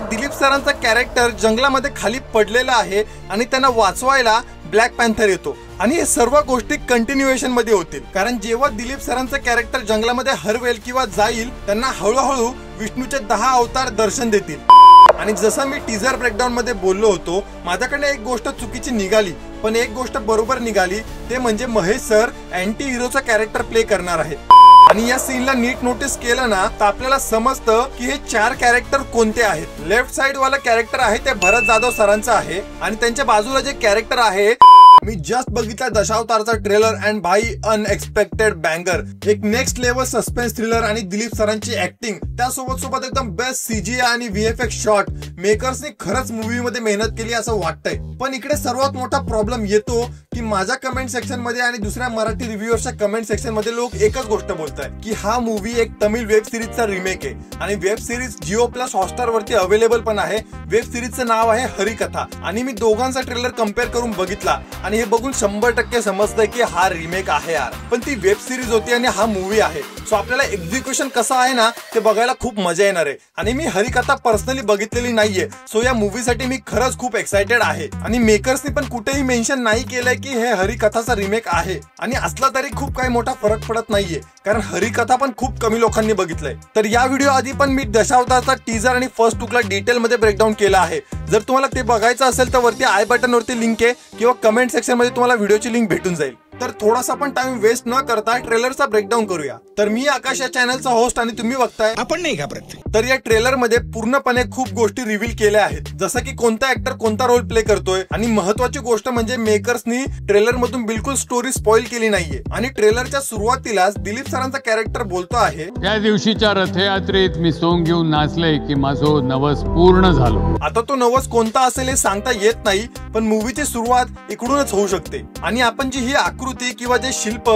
दिलीप सरांचा कॅरेक्टर जंगलामध्ये खाली पडलेला आहे आणि त्यांना वाचवायला ब्लॅक पॅन्थर येतो आणि हे सर्व गोष्टी कंटिन्युएशन मध्ये होतील, कारण जेव्हा दिलीप सरांचं कॅरेक्टर जंगलामध्ये हरवेल किंवा जाईल त्यांना हळूहळू विष्णूचे 10 अवतार दर्शन देतील। आणि जसं मी टीजर ब्रेकडाऊन मध्ये बोललो होतो, माझ्याकडे एक गोष्ट चुकीची निघाली पण एक गोष्ट बरोबर निघाली, ते म्हणजे महेश सर अँटी हिरोचा कॅरेक्टर प्ले करणार आहेत। आणि या सीनला नीट नोटीस केलं ना तर आपल्याला समजतं की हे 4 कॅरेक्टर कोणते आहेत। लेफ्ट साइड वाला कॅरेक्टर आहे ते भरत जाधव सरांचं आहे आणि त्यांच्या बाजूला जे कॅरेक्टर आहे, मी जस्ट बघितला दशावतारचा ट्रेलर अँड भाई अनएक्सपेक्टेड बँगर, एक नेक्स्ट लेवल सस्पेन्स थ्रिलर आणि दिलीप सरांची ऍक्टिंग त्यासोबत एकदम बेस्ट सीजीआय आणि व्हीएफएक्स शॉट। मेकर्सने खरंच मूवी मध्ये मेहनत केली असं वाटतंय। पण इकडे सर्वात मोठा प्रॉब्लेम येतो की माझ्या कमेंट सेक्शन मध्ये आणि दुसऱ्या मराठी रिव्ह्यूअर्सच्या कमेंट सेक्शन मध्ये लोक एकच गोष्ट बोलतायत की हा मूवी एक तमिळ वेब सिरीजचा रिमेक आहे आणि web series Jio plus Hotstar वरती अवेलेबल पण आहे। वेब सिरीजचं नाव आहे हरिकथा आणि मी दोघांचा ट्रेलर कम्पेअर करून बघितला आणि हे बघून 100% समजतंय की हा रिमेक आहे यार, पण ती वेब सिरीज होती आणि हा मूवी आहे। सो आपल्याला एक्झिक्युशन कसं आहे ना ते बघायला खूप मजा येणार आहे आणि मी हरिकथा पर्सनली बघितलेली नाहीये, सो या मूवीसाठी मी खरंच खूप एक्साइटेड आहे। आणि मेकर्सनी पण कुठेही मेन्शन नाही केलंय की हे हरिकथाचा रिमेक आहे आणि असला तरी खूप काही मोठा फरक पडत नाहीये, कारण हरिकथा पण खूप कमी लोकांनी बघितलंय। तर या व्हिडिओ आधी पण मी दशावतारचा टीजर आणि फर्स्ट लुकला डिटेल मध्ये ब्रेकडाऊन केला आहे। जर तुम्हाला ते बघायचं असेल तर वरती आय बटन वरती लिंक आहे किंवा कमेंट सेक्शन मध्ये तुम्हाला व्हिडिओची लिंक भेटून जाईल। तर थोडासा पण टाइम वेस्ट न करता ट्रेलरचा ब्रेकडाऊन करूया। तर मी आकाश या चॅनलचा होस्ट आणि तुम्ही बघताय आपण नाही घाबरत। तर या ट्रेलर मध्ये पूर्णपणे खूप गोष्टी रिव्हील केल्या आहेत, जसं की कोणता ऍक्टर कोणता रोल प्ले करतोय आणि महत्वाची गोष्ट म्हणजे मेकर्सनी ट्रेलर मधून बिलकुल स्टोरी स्पॉइल केली नाहीये। आणि ट्रेलरच्या सुरुवातीलाच दिलीप सरांचा कॅरेक्टर बोलतो आहे, त्या दिवशीच्या रथयात्रेत मी सोंग घेऊन नाचले की माझं नवस पूर्ण झालं। आता तो नवस कोणता असेल हे सांगता येत नाही, पण मूवीची सुरुवात इकडूनच होऊ शकते। आणि आपण जी ही आकृती किंवा जे शिल्प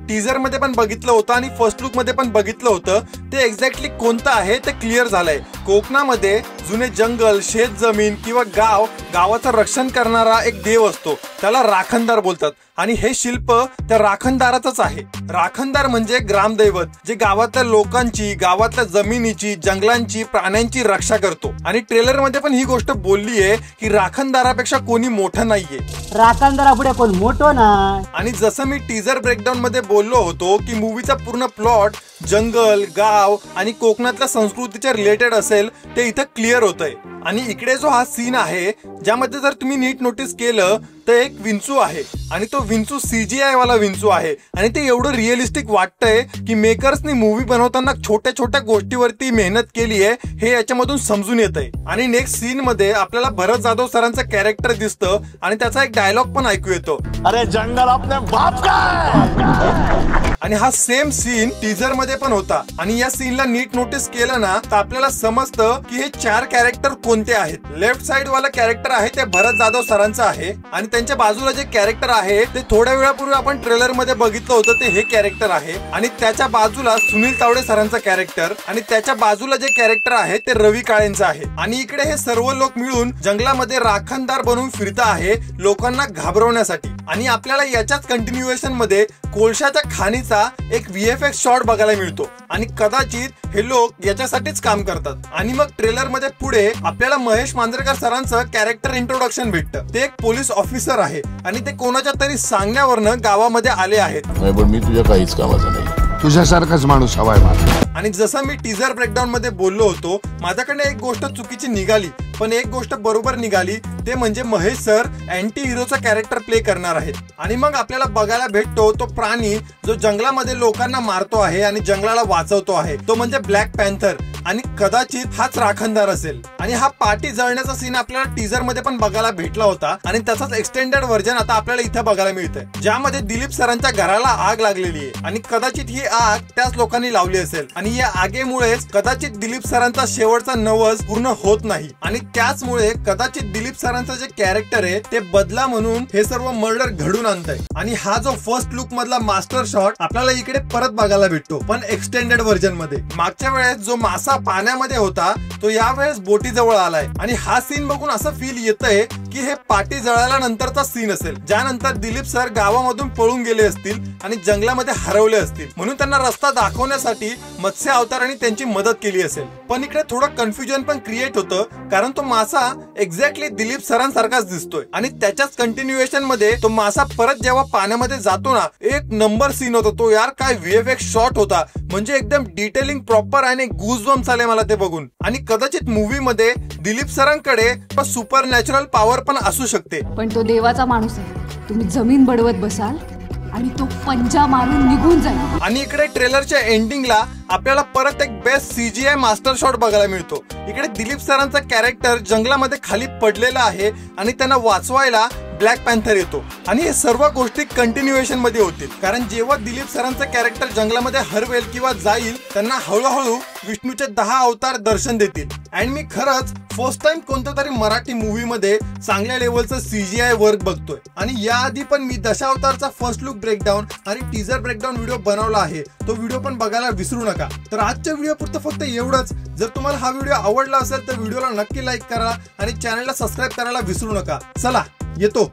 टीजर मध्ये पण बघितलं होतं आणि फर्स्ट लुक मध्ये पण बघितलं होतं ते एक्झॅक्टली कोणतं आहे ते क्लिअर झालंय। कोकणामध्ये जुने जंगल, शेत जमीन किंवा गावाचं रक्षण करणारा एक देव असतो, त्याला राखणदार बोलतात आणि हे शिल्प त्या राखणदाराचंच आहे। राखणदार म्हणजे ग्रामदैवत, जे गावातल्या लोकांची, गावातल्या जमिनीची, जंगलांची, प्राण्यांची रक्षा करतो। आणि ट्रेलर मध्ये पण ही गोष्ट बोलली आहे की राखणदारापेक्षा कोणी मोठं नाहीये, राखणदारापुढे कोण मोठं नाही। आणि जसं मी टीजर ब्रेकडाऊन मध्ये बोललो होतो की मूवीचा पूर्ण प्लॉट जंगल, गाव आणि कोकणातल्या संस्कृतीच्या रिलेटेड असेल ते इथं क्लिअर होतंय। आणि इकडे जो हा सीन आहे ज्यामध्ये जर तुम्ही नीट नोटीस केलं तर एक विंचू आहे आणि तो विंचू सीजीआय वाला विंचू आहे आणि ते एवढं रिअलिस्टिक वाटतंय की मेकर्सनी मूवी बनवताना छोट्या छोट्या गोष्टीवरती मेहनत केली आहे हे याच्यामधून समजून येतंय। आणि नेक्स्ट सीन मध्ये आपल्याला भरत जाधव सरांचं कॅरेक्टर दिसतं आणि त्याचा एक डायलॉग पण ऐकू येतो, अरे जंगल अपने बाप का। आणि हा सेम सीन टीजर मध्ये पण होता। आणि या सीनला नीट नोटीस केलं ना तर आपल्याला समजतं की हे 4 कॅरेक्टर कोणते आहेत। लेफ्ट साइड वाला कॅरेक्टर आहे ते भरत जाधव सरांचं आहे आणि त्यांच्या बाजूला जे कॅरेक्टर आहे ते थोड्या वेळापूर्वी आपण ट्रेलर मध्ये बघितलं होतं ते हे कॅरेक्टर आहे। आणि त्याच्या बाजूला सुनील तावडे सरांचं कॅरेक्टर आणि त्याच्या बाजूला जे कॅरेक्टर आहे ते रवी काळेंचं आहे। आणि इकडे हे सर्व लोक मिळून जंगलामध्ये राखणदार बनून फिरता आहे लोकांना घाबरवण्यासाठी। आणि आपल्याला याच्याच कंटिन्युएशन मध्ये कोळशाच्या खाणीचा एक व्हीएफएक्स शॉट बघायला मिळतो आणि कदाचित हे लोक याच्यासाठीच काम करतात। आणि मग ट्रेलर मध्ये पुढे आपल्याला महेश मांजरेकर सरांचं कॅरेक्टर इंट्रोडक्शन भेटतं। ते एक पोलीस ऑफिसर आहे आणि ते कोणाच्या तरी सांगण्यावरनं गावामध्ये आले आहेत। पण मी तुझ्या काहीच कामाचा नाही, तुझ्यासारखाच माणूस हवाय मला। आणि जसं मी टीजर ब्रेकडाऊन मध्ये बोललो होतो, माझ्याकडे एक गोष्ट चुकीची निघाली पण एक गोष्ट बरोबर निघाली, ते म्हणजे महेश सर अँटी हिरोचा कॅरेक्टर प्ले करणार आहेत। आणि मग आपल्याला बघायला भेटतो तो प्राणी जो जंगलामध्ये लोकांना मारतो आहे आणि जंगलाला वाचवतो आहे, तो म्हणजे ब्लॅक पॅन्थर आणि कदाचित हाच राखणदार असेल। आणि हा पार्टी जळण्याचा सीन आपल्याला टीजर मध्ये पण बघायला भेटला होता आणि त्याचाच एक्सटेंडेड व्हर्जन आता आपल्याला इथं बघायला मिळतंय, ज्यामध्ये दिलीप सरांच्या घराला आग लागलेली आहे आणि कदाचित ही आग त्याच लोकांनी लावली असेल आणि या आगीमुळेच कदाचित दिलीप सरांचा शेवटचा नवस पूर्ण होत नाही आणि त्याचमुळे कदाचित दिलीप सरांचं जे कॅरेक्टर आहे ते बदला म्हणून हे सर्व मर्डर घडून आणतंय आणि हा जो फर्स्ट लुक मधला मास्टर शॉट आपल्याला इकडे परत बघायला भेटतो, पण एक्सटेंडेड व्हर्जन मध्ये. मागच्या वेळेस जो मासा पाण्यामध्ये होता तो यावेळेस बोटी जवळ आलाय आणि हा सीन बघून असं फील येतंय की हे पाटी जळाल्या नंतरचा सीन असेल, ज्यानंतर दिलीप सर गावामधून पळून गेले असतील आणि जंगलामध्ये हरवले असतील, म्हणून त्यांना रस्ता दाखवण्यासाठी मत्स्य अवतारांनी त्यांची मदत केली असेल. पण इकडे थोडं कन्फ्युजन पण क्रिएट होतं, कारण तो मासा एक्झॅक्टली दिलीप सरांसारखाच दिसतोय आणि त्याच्याच कंटिन्युएशन मध्ये तो मासा परत जेव्हा पाण्यामध्ये जातो ना, एक नंबर सीन होता तो. यार काय VFX शॉट होता, म्हणजे एकदम डिटेलिंग प्रॉपर आणि गूजबम्स आले मला ते बघून. आणि कदाचित मूवी मध्ये दिलीप सरांकडे सुपर नॅचरल पॉवर पण असू शकते, पण तो देवाचा माणूस आहे. तुम्ही जमीन बडवत बसाल आणि तो पंजा मारून निघून जाईल. आणि इकडे ट्रेलरच्या एंडिंगला आपल्याला परत एक बेस्ट CGI मास्टर शॉट बघायला मिळतो. इकडे दिलीप सरांचा कॅरेक्टर जंगलामध्ये खाली पडलेला आहे आणि त्यांना वाचवायला ब्लॅक पॅन्थर येतो आणि हे सर्व गोष्टी कंटिन्युएशन मध्ये होतील, कारण जेव्हा दिलीप सरांचं कॅरेक्टर जंगलामध्ये हरवेल किंवा जाईल त्यांना हळूहळू विष्णूचे 10 अवतार दर्शन देतील. आणि मी खरंच फर्स्ट टाइम कोणत्या तरी मराठी मूवी मध्ये चांगल्या लेवलचं CGI वर्क बघतोय. आणि याआधी पण मी दशावतारचा फर्स्ट लुक ब्रेकडाऊन आणि टीजर ब्रेकडाऊन व्हिडिओ बनवला आहे, तो व्हिडिओ पण बघायला विसरू नका. तर आजच्या व्हिडिओ पुरतं फक्त एवढंच. जर तुम्हाला हा व्हिडिओ आवडला असेल तर व्हिडिओला नक्की लाईक करा आणि चॅनलला सबस्क्राईब करायला विसरू नका. चला येतो.